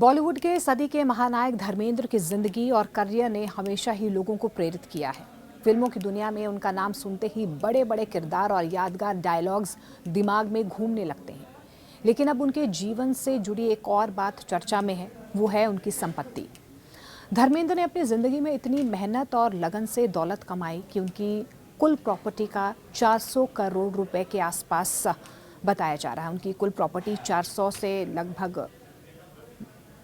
बॉलीवुड के सदी के महानायक धर्मेंद्र की जिंदगी और करियर ने हमेशा ही लोगों को प्रेरित किया है। फिल्मों की दुनिया में उनका नाम सुनते ही बड़े बड़े किरदार और यादगार डायलॉग्स दिमाग में घूमने लगते हैं। लेकिन अब उनके जीवन से जुड़ी एक और बात चर्चा में है, वो है उनकी संपत्ति। धर्मेंद्र ने अपनी जिंदगी में इतनी मेहनत और लगन से दौलत कमाई कि उनकी कुल प्रॉपर्टी का 400 करोड़ रुपए के आसपास बताया जा रहा है। उनकी कुल प्रॉपर्टी 400 से लगभग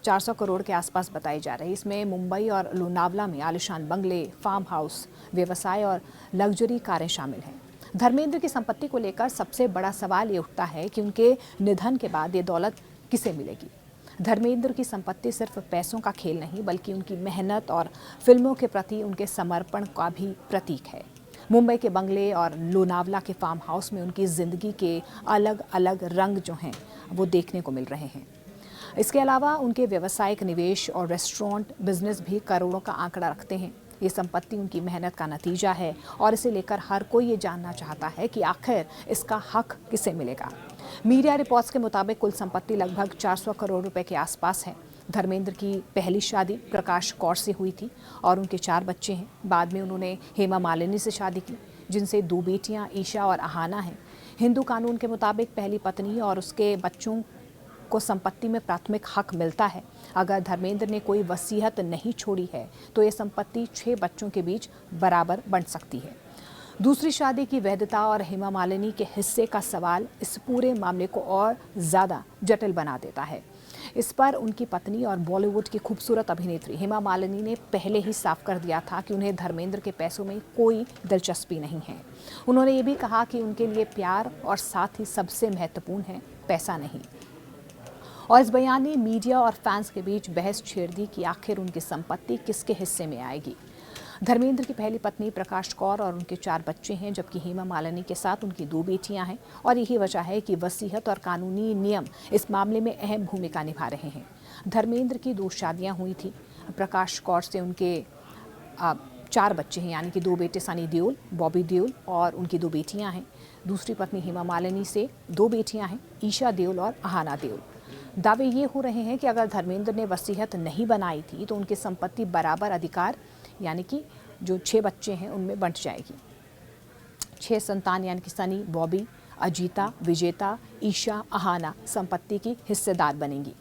400 करोड़ के आसपास बताई जा रही है। इसमें मुंबई और लोनावला में आलिशान बंगले, फार्म हाउस, व्यवसाय और लग्जरी कारें शामिल हैं। धर्मेंद्र की संपत्ति को लेकर सबसे बड़ा सवाल ये उठता है कि उनके निधन के बाद ये दौलत किसे मिलेगी। धर्मेंद्र की संपत्ति सिर्फ पैसों का खेल नहीं, बल्कि उनकी मेहनत और फिल्मों के प्रति उनके समर्पण का भी प्रतीक है। मुंबई के बंगले और लोनावला के फार्म हाउस में उनकी जिंदगी के अलग अलग रंग जो हैं वो देखने को मिल रहे हैं। इसके अलावा उनके व्यावसायिक निवेश और रेस्टोरेंट बिजनेस भी करोड़ों का आंकड़ा रखते हैं। ये संपत्ति उनकी मेहनत का नतीजा है और इसे लेकर हर कोई ये जानना चाहता है कि आखिर इसका हक किसे मिलेगा। मीडिया रिपोर्ट्स के मुताबिक कुल संपत्ति लगभग 400 करोड़ रुपए के आसपास है। धर्मेंद्र की पहली शादी प्रकाश कौर से हुई थी और उनके 4 बच्चे हैं। बाद में उन्होंने हेमा मालिनी से शादी की, जिनसे 2 बेटियां ईशा और अहाना हैं। हिंदू कानून के मुताबिक पहली पत्नी और उसके बच्चों को संपत्ति में प्राथमिक हक मिलता है। अगर धर्मेंद्र ने कोई वसीयत नहीं छोड़ी है तो ये संपत्ति 6 बच्चों के बीच बराबर बंट सकती है। दूसरी शादी की वैधता और हेमा मालिनी के हिस्से का सवाल इस पूरे मामले को और ज़्यादा जटिल बना देता है। इस पर उनकी पत्नी और बॉलीवुड की खूबसूरत अभिनेत्री हेमा मालिनी ने पहले ही साफ कर दिया था कि उन्हें धर्मेंद्र के पैसों में कोई दिलचस्पी नहीं है। उन्होंने ये भी कहा कि उनके लिए प्यार और साथ ही सबसे महत्वपूर्ण है पैसा नहीं। और इस बयान ने मीडिया और फैंस के बीच बहस छेड़ दी कि आखिर उनकी संपत्ति किसके हिस्से में आएगी। धर्मेंद्र की पहली पत्नी प्रकाश कौर और उनके 4 बच्चे हैं, जबकि हेमा मालिनी के साथ उनकी 2 बेटियां हैं। और यही वजह है कि वसीयत और कानूनी नियम इस मामले में अहम भूमिका निभा रहे हैं। धर्मेंद्र की 2 शादियां हुई थी। प्रकाश कौर से उनके 4 बच्चे हैं, यानी कि 2 बेटे सनी देओल, बॉबी देओल और उनकी 2 बेटियां हैं। दूसरी पत्नी हेमा मालिनी से 2 बेटियां हैं, ईशा देओल और अहाना देओल। दावे ये हो रहे हैं कि अगर धर्मेंद्र ने वसीयत नहीं बनाई थी तो उनकी संपत्ति बराबर अधिकार, यानी कि जो 6 बच्चे हैं उनमें बंट जाएगी। 6 संतान यानी कि सनी, बॉबी, अजीता, विजेता, ईशा, अहाना संपत्ति की हिस्सेदार बनेंगी।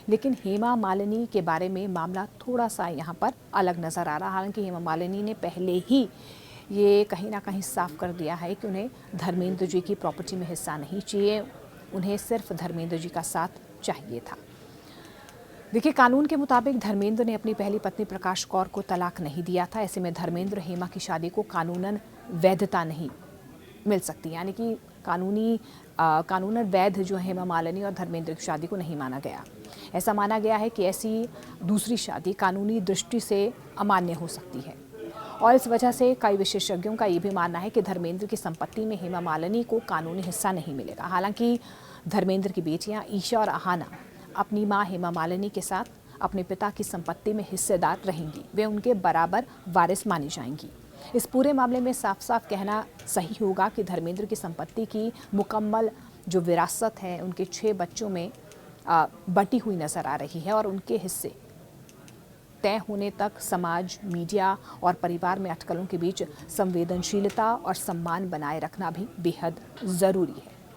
लेकिन हेमा मालिनी के बारे में मामला थोड़ा सा यहाँ पर अलग नज़र आ रहा है। हालांकि हेमा मालिनी ने पहले ही ये कहीं ना कहीं साफ कर दिया है कि उन्हें धर्मेंद्र जी की प्रॉपर्टी में हिस्सा नहीं चाहिए, उन्हें सिर्फ धर्मेंद्र जी का साथ चाहिए था। देखिए, कानून के मुताबिक धर्मेंद्र ने अपनी पहली पत्नी प्रकाश कौर को तलाक नहीं दिया था। ऐसे में धर्मेंद्र हेमा की शादी को कानूनन वैधता नहीं मिल सकती, यानी कि कानूनन वैध जो हेमा मालिनी और धर्मेंद्र की शादी को नहीं माना गया। ऐसा माना गया है कि ऐसी दूसरी शादी कानूनी दृष्टि से अमान्य हो सकती है। और इस वजह से कई विशेषज्ञों का ये भी मानना है कि धर्मेंद्र की संपत्ति में हेमा मालिनी को कानूनी हिस्सा नहीं मिलेगा। हालांकि धर्मेंद्र की बेटियां ईशा और अहाना अपनी मां हेमा मालिनी के साथ अपने पिता की संपत्ति में हिस्सेदार रहेंगी। वे उनके बराबर वारिस मानी जाएंगी। इस पूरे मामले में साफ साफ कहना सही होगा कि धर्मेंद्र की संपत्ति की मुकम्मल जो विरासत है उनके 6 बच्चों में बटी हुई नजर आ रही है और उनके हिस्से तय होने तक समाज, मीडिया और परिवार में अटकलों के बीच संवेदनशीलता और सम्मान बनाए रखना भी बेहद ज़रूरी है।